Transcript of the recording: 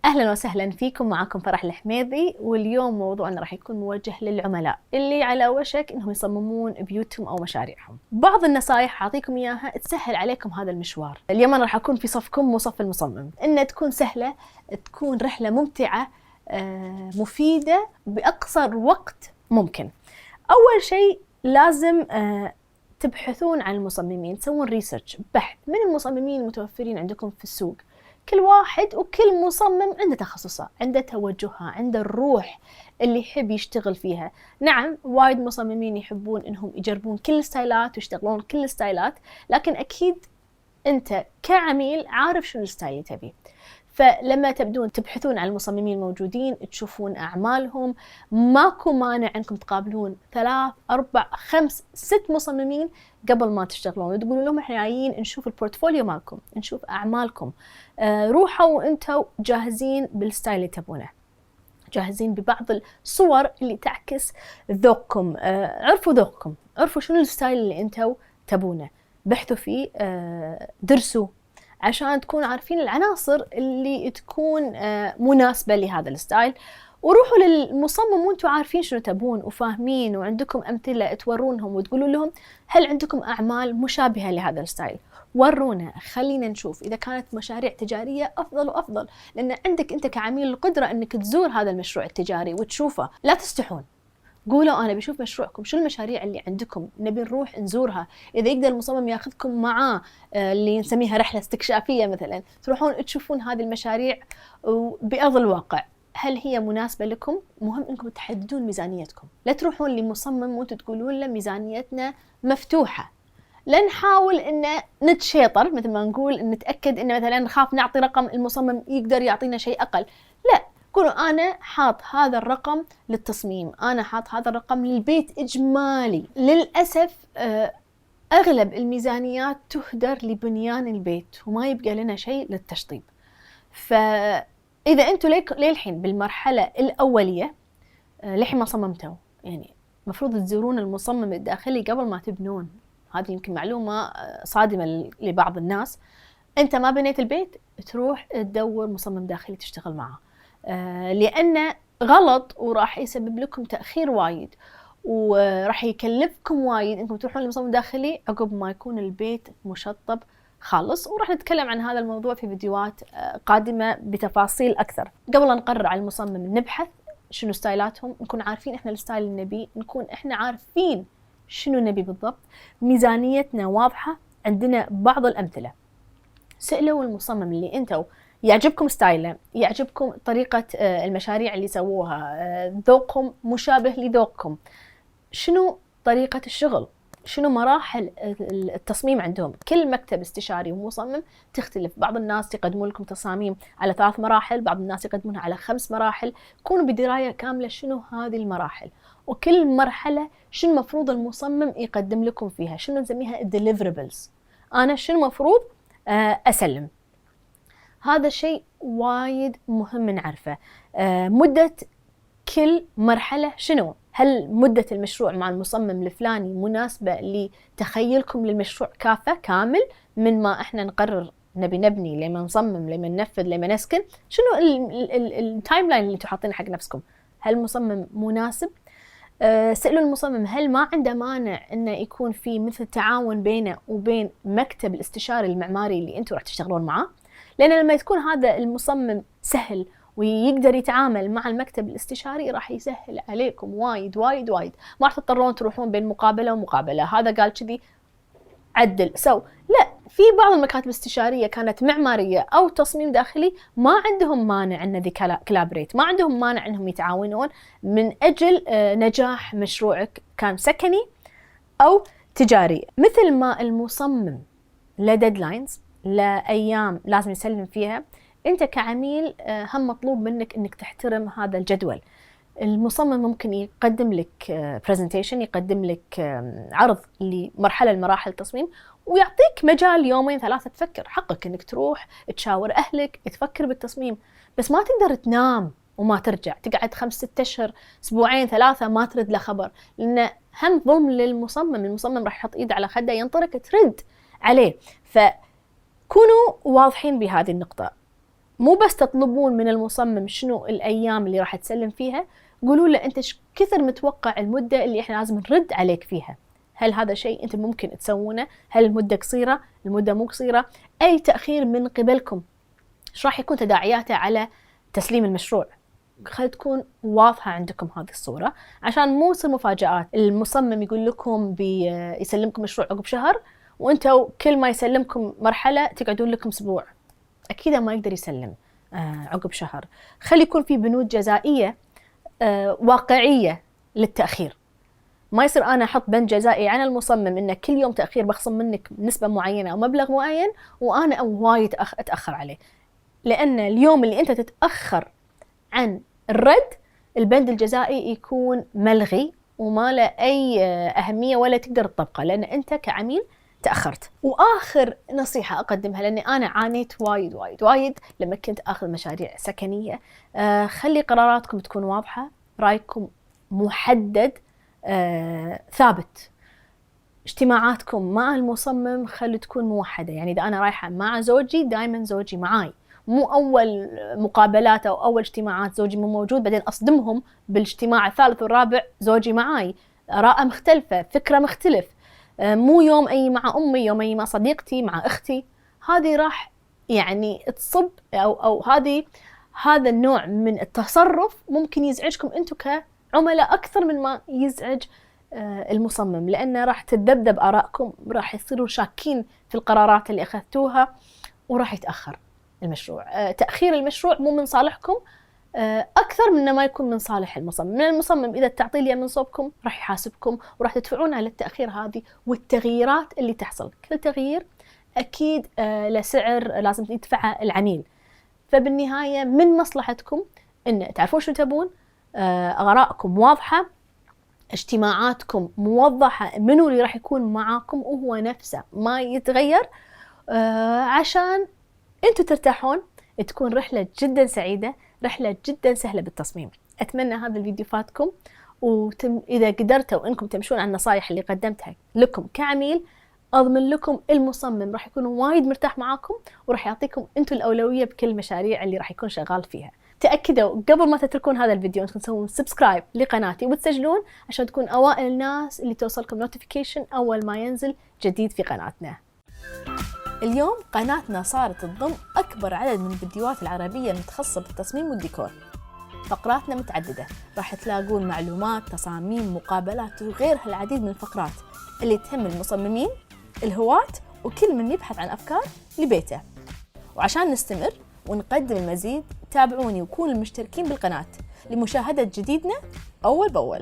أهلا وسهلا فيكم، معكم فرح الحميدي، واليوم موضوعنا راح يكون موجه للعملاء اللي على وشك إنهم يصممون بيوتهم أو مشاريعهم. بعض النصائح أعطيكم إياها تسهل عليكم هذا المشوار. اليوم أنا راح أكون في صفكم مو صف المصمم، إنها تكون سهلة، تكون رحلة ممتعة مفيدة بأقصر وقت ممكن. أول شيء لازم تبحثون عن المصممين، تسوون ريسيرش، بحث من المصممين المتوفرين عندكم في السوق. كل واحد وكل مصمم عنده تخصصه، عنده توجهها، عنده الروح اللي يحب يشتغل فيها. نعم، وايد مصممين يحبون انهم يجربون كل الستايلات ويشتغلون كل الستايلات، لكن اكيد انت كعميل عارف شنو الستايل اللي تبيه. فلما تبدون تبحثون عن المصممين الموجودين، تشوفون أعمالهم، ماكو مانع أنكم تقابلون 3 4 5 6 مصممين قبل ما تشتغلون، وتقولون لهم احنا جايين نشوف البورتفوليو مالكم، نشوف أعمالكم. روحوا وانتوا جاهزين بالستايل اللي تبونه، جاهزين ببعض الصور اللي تعكس ذوقكم. عرفوا ذوقكم، عرفوا شنو الستايل اللي انتوا تبونه، بحثوا فيه، درسوا عشان تكونوا عارفين العناصر اللي تكون مناسبة لهذا الستايل. وروحوا للمصمم وانتوا عارفين شنو تبون وفاهمين وعندكم أمثلة تورونهم وتقولوا لهم هل عندكم أعمال مشابهة لهذا الستايل؟ ورونا، خلينا نشوف. إذا كانت مشاريع تجارية أفضل وأفضل، لأن عندك أنت كعميل القدرة أنك تزور هذا المشروع التجاري وتشوفه. لا تستحون، قولوا أنا بشوف مشروعكم، شو المشاريع اللي عندكم، نبي نروح نزورها. إذا يقدر المصمم ياخذكم معاه اللي نسميها رحلة استكشافية مثلا، تروحون تشوفون هذه المشاريع بأرض الواقع. هل هي مناسبة لكم؟ مهم أنكم تحددون ميزانيتكم، لا تروحون لمصمم وانتم تقولون له ميزانيتنا مفتوحة. لا نحاول إن نتشيطر مثل ما نقول، إن نتأكد إن مثلا نخاف نعطي رقم المصمم يقدر يعطينا شيء أقل. لا، قولوا أنا حاط هذا الرقم للتصميم، أنا حاط هذا الرقم للبيت إجمالي. للأسف أغلب الميزانيات تهدر لبنيان البيت وما يبقى لنا شيء للتشطيب. فإذا أنتوا للحين بالمرحلة الأولية، لحين ما صممتوا، يعني مفروض تزورون المصمم الداخلي قبل ما تبنون. هذه يمكن معلومة صادمة لبعض الناس. أنت ما بنيت البيت، تروح تدور مصمم داخلي تشتغل معه، لأنه غلط وراح يسبب لكم تأخير وايد، وراح يكلفكم وايد انكم تروحون لمصمم داخلي عقب ما يكون البيت مشطب خالص. وراح نتكلم عن هذا الموضوع في فيديوهات قادمة بتفاصيل أكثر. قبل لا نقرر على المصمم نبحث شنو ستايلاتهم، نكون عارفين احنا الستايل اللي نبيه، نكون احنا عارفين شنو نبي بالضبط، ميزانيتنا واضحة، عندنا بعض الأمثلة. سألوا المصمم اللي انتوا يعجبكم ستايله، يعجبكم طريقة المشاريع اللي سووها، ذوقهم مشابه لذوقكم، شنو طريقة الشغل، شنو مراحل التصميم عندهم. كل مكتب استشاري ومصمم تختلف، بعض الناس يقدمون لكم تصاميم على 3 مراحل، بعض الناس يقدمونها على 5 مراحل. كونوا بدراية كاملة شنو هذه المراحل، وكل مرحلة شنو مفروض المصمم يقدم لكم فيها، شنو نسميها deliverables، أنا شنو مفروض أسلم. هذا شيء وايد مهم نعرفه. مدة كل مرحلة شنو، هل مدة المشروع مع المصمم الفلاني مناسبة لتخيلكم للمشروع كافة كامل، من ما احنا نقرر نبي نبني لما نصمم لما ننفذ لما نسكن، شنو التايم لاين اللي تحطين حق نفسكم، هل المصمم مناسب؟ سألوا المصمم هل ما عنده مانع انه يكون في مثل تعاون بينه وبين مكتب الاستشاري المعماري اللي انتم راح تشتغلون معاه. لان لما تكون هذا المصمم سهل ويقدر يتعامل مع المكتب الاستشاري، راح يسهل عليكم وايد وايد وايد، ما راح تضطرون تروحون بين مقابلة ومقابلة، هذا قال كذي عدل لا، في بعض المكاتب الاستشارية كانت معمارية أو تصميم داخلي ما عندهم مانع أن ذي كلابريت، ما عندهم مانع أنهم يتعاونون من أجل نجاح مشروعك، كان سكني أو تجاري. مثل ما المصمم له ديدلاينز، لأيام لازم يسلم فيها، أنت كعميل هم مطلوب منك أنك تحترم هذا الجدول. المصمم ممكن يقدم لك برزنتيشن، يقدم لك عرض لمرحلة مراحل التصميم، ويعطيك مجال 2 3 تفكر. حقك انك تروح تشاور اهلك، تفكر بالتصميم، بس ما تقدر تنام وما ترجع، تقعد 5 6 اشهر، اسبوعين 3 ما ترد له خبر، لان هم ظلم للمصمم. المصمم راح يحط ايده على خده ينطرك ترد عليه. فكونوا واضحين بهذه النقطة. مو بس تطلبون من المصمم شنو الأيام اللي راح تسلم فيها، قولوا له أنت كثر متوقع المدة اللي إحنا لازم نرد عليك فيها. هل هذا شيء أنت ممكن تسوونه؟ هل المدة قصيرة؟ المدة مو قصيرة؟ أي تأخير من قبلكم إيش راح يكون تداعياته على تسليم المشروع؟ خلي تكون واضحة عندكم هذه الصورة، عشان مو يصير مفاجآت. المصمم يقول لكم بيسلمكم مشروع عقب شهر، وأنتوا كل ما يسلمكم مرحلة تقعدون لكم أسبوع. أكيد ما يقدر يسلم عقب شهر. خلي يكون في بنود جزائية واقعية للتأخير. ما يصير أنا أحط بند جزائي على المصمم إنه كل يوم تأخير بخصم منك نسبة معينة أو مبلغ معين وأنا وايد أتأخر عليه. لأن اليوم اللي أنت تتأخر عن الرد، البند الجزائي يكون ملغي وما له أي أهمية ولا تقدر تطبقه، لأن أنت كعميل تأخرت. وآخر نصيحة أقدمها، لأني أنا عانيت وايد وايد وايد لما كنت أخذ مشاريع سكنية، خلي قراراتكم تكون واضحة، رأيكم محدد ثابت. اجتماعاتكم مع المصمم خلي تكون موحدة. يعني إذا أنا رايحة مع زوجي دائما زوجي معاي، مو أول مقابلات أو أول اجتماعات زوجي مو موجود بعدين أصدمهم بالاجتماع الثالث والرابع زوجي معاي، آراء مختلفة، فكرة مختلف. مو يوم أي مع أمي، يوم أي مع صديقتي، مع أختي. هذه راح يعني تصب أو هذا النوع من التصرف ممكن يزعجكم أنتم كعملاء أكثر من ما يزعج المصمم، لأنه راح تتذبذب آرائكم، راح يصيروا شاكين في القرارات اللي أخذتوها وراح يتأخر المشروع. تأخير المشروع مو من صالحكم أكثر من ما يكون من صالح المصمم. من المصمم إذا التعطيل من صوبكم راح يحاسبكم وراح تدفعون على التأخير هذه والتغييرات اللي تحصل. كل تغيير أكيد له سعر لازم يدفعه العميل. فبالنهاية من مصلحتكم إن تعرفون شو تبون، آرائكم واضحة، اجتماعاتكم موضحة، منو اللي راح يكون معاكم وهو نفسه ما يتغير، عشان أنتوا ترتاحون، تكون رحلة جدا سعيدة، رحلة جدا سهلة بالتصميم. أتمنى هذا الفيديو فاتكم، إذا قدرتوا أنكم تمشون على النصائح اللي قدمتها لكم كعميل، أضمن لكم المصمم راح يكون وايد مرتاح معاكم وراح يعطيكم أنتوا الأولوية بكل المشاريع اللي راح يكون شغال فيها. تأكدوا قبل ما تتركون هذا الفيديو أنكم تسوون سبسكرايب لقناتي وتسجلون عشان تكون أوائل الناس اللي توصلكم نوتيفيكيشن أول ما ينزل جديد في قناتنا. اليوم قناتنا صارت تضم أكبر عدد من الفيديوهات العربية المتخصصة بالتصميم والديكور. فقراتنا متعددة، راح تلاقون معلومات، تصاميم، مقابلات وغيرها العديد من الفقرات اللي تهم المصممين، الهواة وكل من يبحث عن أفكار لبيته. وعشان نستمر ونقدم المزيد تابعوني وكونوا مشتركين بالقناة لمشاهدة جديدنا أول بأول.